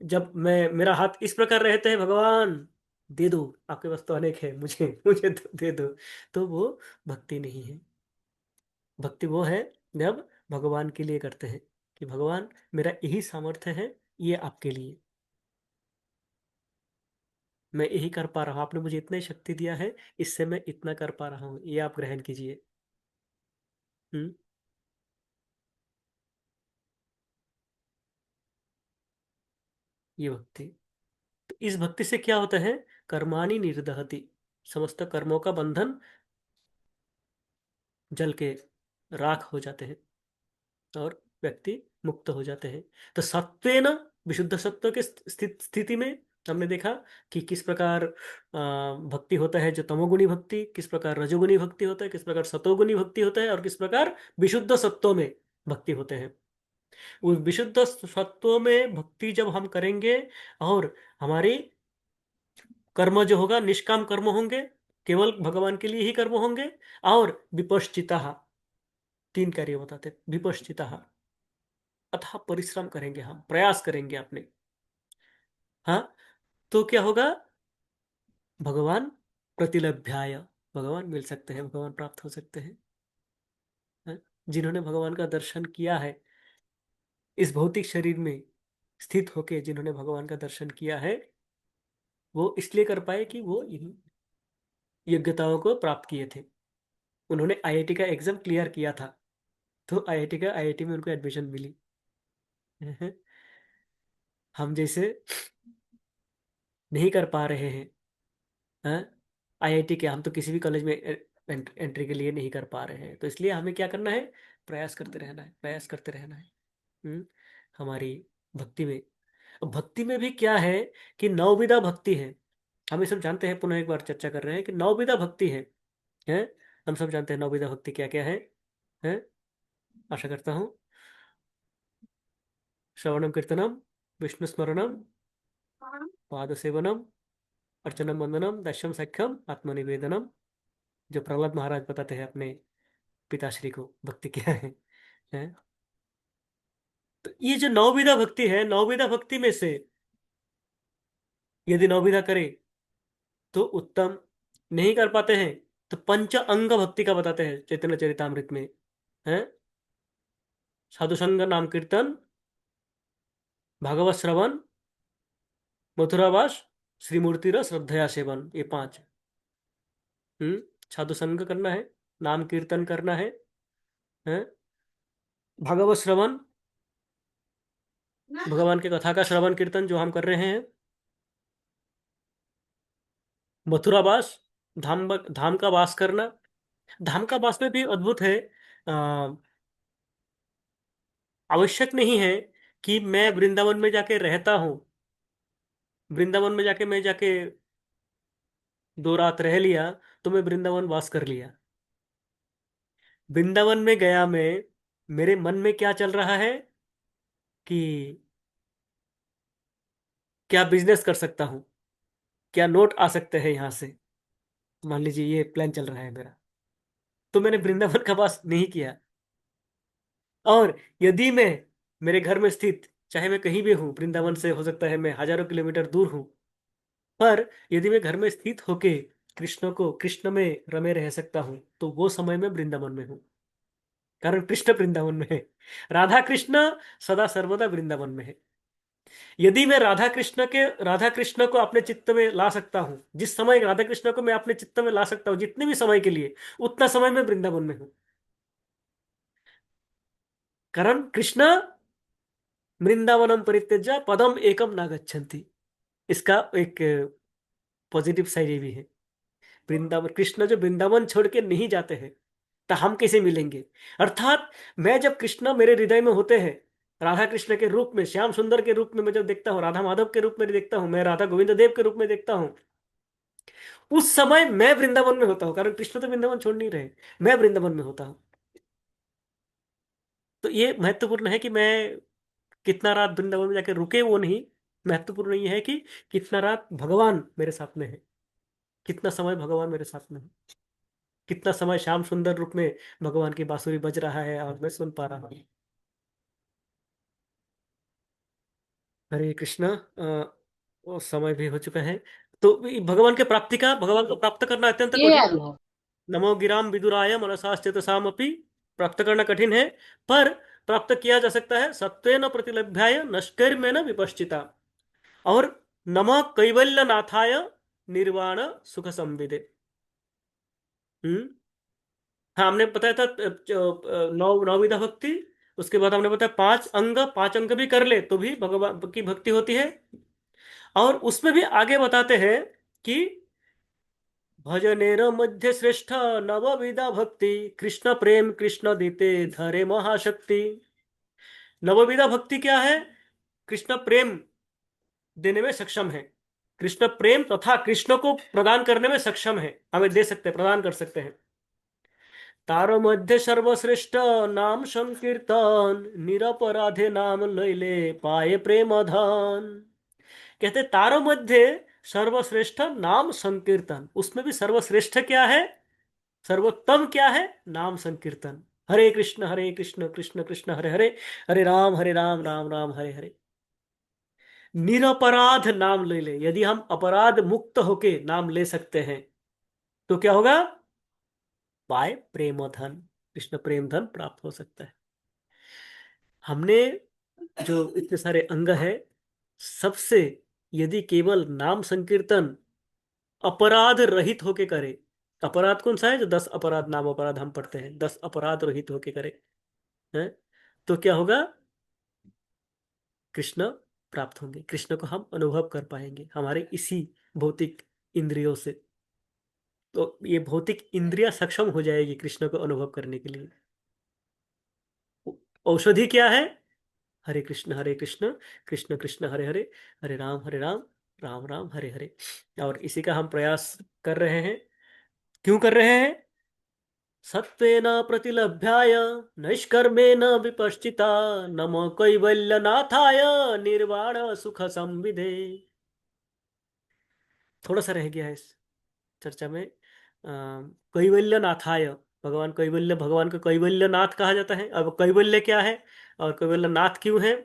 जब मैं, मेरा हाथ इस प्रकार रहते हैं, भगवान दे दो, आपके पास तो अनेक है, मुझे मुझे दे दो, तो वो भक्ति नहीं है। भक्ति वो है जब भगवान के लिए करते हैं, कि भगवान मेरा यही सामर्थ्य है, ये आपके लिए, मैं यही कर पा रहा हूँ, आपने मुझे इतनी शक्ति दिया है, इससे मैं इतना कर पा रहा हूँ, ये आप ग्रहण कीजिए। हम्म। ये भक्ति, तो इस भक्ति से क्या होता है, कर्माणि निर्दहति, समस्त कर्मों का बंधन जल के राख हो जाते हैं, और व्यक्ति मुक्त हो जाते हैं। तो सत्वेन, विशुद्ध सत्व के स्थिति में हमने देखा कि किस प्रकार भक्ति होता है, जो तमोगुणी भक्ति, किस प्रकार रजोगुणी भक्ति होता है, किस प्रकार सतोगुणी भक्ति होता है, और किस प्रकार विशुद्ध सत्व में भक्ति होते हैं। उस विशुद्ध सत्व में भक्ति जब हम करेंगे, और हमारी कर्म जो होगा निष्काम कर्म होंगे, केवल भगवान के लिए ही कर्म होंगे, और विपश्चिता, तीन कार्य बताते हैं, विपश्चिता, अथाह परिश्रम करेंगे, हम प्रयास करेंगे अपने। हाँ, तो क्या होगा, भगवान प्रतिलभ्याय, भगवान मिल सकते हैं, भगवान प्राप्त हो सकते हैं। हाँ? जिन्होंने भगवान का दर्शन किया है, इस भौतिक शरीर में स्थित होके जिन्होंने भगवान का दर्शन किया है, वो इसलिए कर पाए कि वो इन योग्यताओं को प्राप्त किए थे। उन्होंने आईआईटी का एग्जाम क्लियर किया था, तो आईआईटी में उनको एडमिशन मिली। हम जैसे नहीं कर पा रहे हैं, हाँ, आईआईटी के, हम तो किसी भी कॉलेज में एंट्री के लिए नहीं कर पा रहे हैं, तो इसलिए हमें क्या करना है? प्रयास करते रहना है, प्रयास करते रहना है। हम्म, हमारी भक्ति में, अब भक्ति में भी क्या है कि नवविधा भक्ति है। हम ये सब जानते हैं, पुनः एक बार चर्चा कर रहे हैं कि नवविधा भक्ति है। हम सब जानते हैं नवविधा भक्ति क्या क्या है? आशा करता हूँ, श्रवणम कीर्तनम, विष्णु स्मरणम, पाद सेवनम, अर्चनम वंदनम, दशम सख्यम, आत्मनिवेदनम। जो प्रहलाद महाराज बताते हैं अपने पिताश्री को भक्ति क्या है? तो ये जो नवविधा भक्ति है, नवविधा भक्ति में से यदि नवविधा करे तो उत्तम, नहीं कर पाते हैं तो पंच अंग भक्ति का बताते हैं चैतन्य चरितामृत में, है? साधु संग, नाम कीर्तन, भागवत श्रवण, मथुरावास, श्रीमूर्ति रस, श्रद्धया सेवन, ये पांच। हम्म, साधु संग करना है, नाम कीर्तन करना है? भागवत श्रवण, भगवान के कथा का श्रवण कीर्तन जो हम कर रहे हैं, मथुरावास, धाम का वास करना। धाम का वास में भी अद्भुत है। आवश्यक नहीं है कि मैं वृंदावन में जाके रहता हूँ, वृंदावन में जाके मैं जाके 2 रात रह लिया तो मैं वृंदावन वास कर लिया। वृंदावन में गया मैं, मेरे मन में क्या चल रहा है कि क्या बिजनेस कर सकता हूँ, क्या नोट आ सकते हैं यहाँ से, मान लीजिए ये प्लान चल रहा है मेरा, तो मैंने वृंदावन का वास नहीं किया। और यदि मैं मेरे घर में स्थित, चाहे मैं कहीं भी हूँ, वृंदावन से हो सकता है मैं हजारों किलोमीटर दूर हूँ, पर यदि मैं घर में स्थित होके कृष्ण में रमे रह सकता हूँ, तो वो समय में वृंदावन में हूँ, कारण कृष्ण वृंदावन में है। राधा कृष्ण सदा सर्वदा वृंदावन में है। यदि मैं राधा कृष्ण को अपने चित्त में ला सकता हूँ, जिस समय राधा कृष्ण को मैं अपने चित्त में ला सकता हूँ, जितने भी समय के लिए, उतना समय मैं वृंदावन में हूँ। कारण कृष्ण वृंदावनम परित्यज्य पदम एकम न गच्छन्ति, इसका एक पॉजिटिव साइड ये भी है। वृंदावन, कृष्ण जो वृंदावन छोड़ के नहीं जाते हैं, तो हम कैसे मिलेंगे? अर्थात मैं जब कृष्ण मेरे हृदय में होते हैं, राधा कृष्ण के रूप में, श्याम सुंदर के रूप में मैं जब देखता हूँ, राधा माधव के रूप में देखता हूँ, मैं राधा गोविंद देव के रूप में देखता हूँ, उस समय मैं वृंदावन में होता हूँ, कारण कृष्ण तो वृंदावन छोड़ नहीं रहे, मैं वृंदावन में होता हूँ। तो ये महत्वपूर्ण है कि मैं कितना रात वृंदावन में जाके रुके, वो नहीं, महत्वपूर्ण ये है कि कितना रात भगवान मेरे साथ में है, कितना समय भगवान मेरे साथ में है, कितना समय श्याम सुंदर रूप में भगवान की बांसुरी बज रहा है और मैं सुन पा रहा हूँ। हरे कृष्णा। वो समय भी हो चुका है, तो भगवान को प्राप्त करना अत्यंत ये कठिन। आ गया। नमो गिराम विदुराय मनसाश्चेतसाम अपि, प्राप्त करना कठिन है, पर प्राप्त किया जा सकता है। सत्वेन प्रतिलभ्याय नष्कर्मेण विपश्चिता। और नमः कैवल्य नाथाय निर्वाण सुख संविदे। हम्म, हाँ, हमने बताया था नौविधा भक्ति, उसके बाद हमने बताया 5 अंग, 5 अंग भी कर ले तो भी भगवान की भक्ति होती है। और उसमें भी आगे बताते हैं कि भजनेर मध्य श्रेष्ठ नवविधा भक्ति, कृष्ण प्रेम कृष्ण दीते धरे महाशक्ति। नवविधा भक्ति क्या है? कृष्ण प्रेम देने में सक्षम है, कृष्ण प्रेम तथा कृष्ण को प्रदान करने में सक्षम है, हमें दे सकते हैं, प्रदान कर सकते हैं। तारो मध्य सर्वश्रेष्ठ नाम संकीर्तन, निरपराधे नाम लैले पाए प्रेम धन। कहते तारो मध्य सर्वश्रेष्ठ नाम संकीर्तन, उसमें भी सर्वश्रेष्ठ क्या है, सर्वोत्तम क्या है? नाम संकीर्तन। हरे कृष्ण कृष्ण कृष्ण हरे हरे, हरे राम राम राम हरे हरे। निरपराध नाम ले ले, यदि हम अपराध मुक्त होके नाम ले सकते हैं तो क्या होगा? पाए प्रेम धन, कृष्ण प्रेम धन प्राप्त हो सकता है। हमने जो इतने सारे अंग है, सबसे यदि केवल नाम संकीर्तन अपराध रहित होके करे, अपराध कौन सा है? जो 10 अपराध, नाम अपराध हम पढ़ते हैं, 10 अपराध रहित होके करे, हैं? तो क्या होगा? कृष्ण प्राप्त होंगे, कृष्ण को हम अनुभव कर पाएंगे हमारे इसी भौतिक इंद्रियों से। तो ये भौतिक इंद्रियां सक्षम हो जाएगी कृष्ण को अनुभव करने के लिए। औषधि क्या है? हरे कृष्ण, कृष्ण कृष्ण हरे हरे, हरे राम, राम राम हरे हरे। और इसी का हम प्रयास कर रहे हैं। क्यों कर रहे हैं? सत्वेन प्रतिलभ्याय नैष्कर्मेण विपश्चिता, नमो कैवल्यनाथाय निर्वाण सुख संविदे। थोड़ा सा रह गया है इस चर्चा में। कैवल्यनाथाय, भगवान कैवल्य, भगवान को कैवल्यनाथ कहा जाता है। अब कैवल्य क्या है और कैवल्यनाथ क्यों है?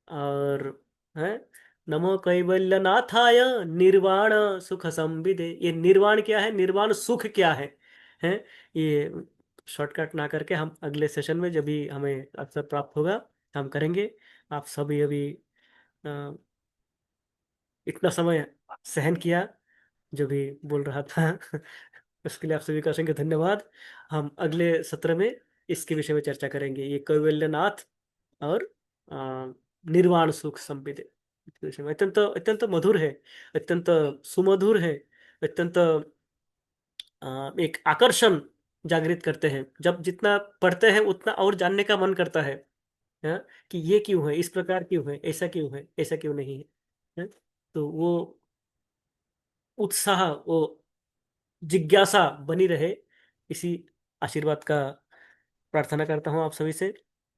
और है नमो कैवल्यनाथाय निर्वाण सुख संविदे। ये निर्वाण क्या है, निर्वाण सुख क्या है ये शॉर्टकट ना करके हम अगले सेशन में जब भी हमें अवसर प्राप्त होगा हम करेंगे। आप सभी अभी अ, इतना समय सहन किया जो भी बोल रहा था उसके लिए आप सभी का असंख्य धन्यवाद। हम अगले सत्र में इसके विषय में चर्चा करेंगे, ये कैवल्यनाथ और अ, निर्वाण सुख संवेद इसके विषय में। अत्यंत अत्यंत मधुर है, अत्यंत सुमधुर है, अत्यंत एक आकर्षण जागृत करते हैं। जब जितना पढ़ते हैं उतना और जानने का मन करता है कि ये क्यों है, इस प्रकार क्यों है, ऐसा क्यों है, ऐसा क्यों नहीं है? तो वो उत्साह, वो जिज्ञासा बनी रहे, इसी आशीर्वाद का प्रार्थना करता हूँ आप सभी से।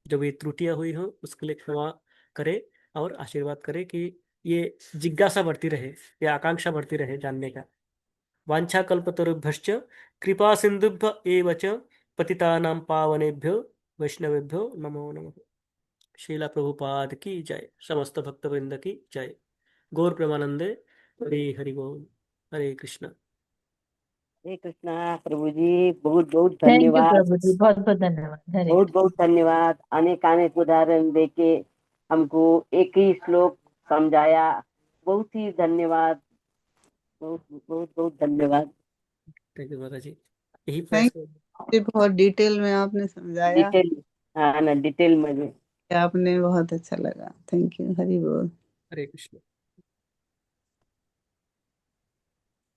जो भी त्रुटियां हुई हो उसके लिए क्षमा करे और आशीर्वाद करे कि ये जिज्ञासा बढ़ती रहे, ये आकांक्षा बढ़ती रहे जानने का। वांछा कल्पतरुभ्यश्च कृपा सिंधुभ्य एव च पतितानां पावनेभ्यो वैष्णवेभ्यो नमो नमः। श्रीला प्रभुपाद की जय, समस्त भक्तवृंद की जय। गौर प्रेमानंदे, हरे हरि बोल। हरे कृष्ण। हरे कृष्णा प्रभु जी, बहुत बहुत थैंक यू धन्यवाद। प्रभु जी, बहुत बहुत धन्यवाद। हरे बहुत बहुत धन्यवाद, अनेक अनेक उदाहरण देके हमको एक ही श्लोक समझाया। बहुत ही धन्यवाद। बहुत बहुत बहुत धन्यवाद। थैंक यू माता जी, यही थैंक प्रयास है। यू, बहुत डिटेल में आपने समझाया। डिटेल, हाँ ना, डिटेल में। आपने बहुत अच्छा लगा। Thank you. हरि बोल। हरे कृष्ण।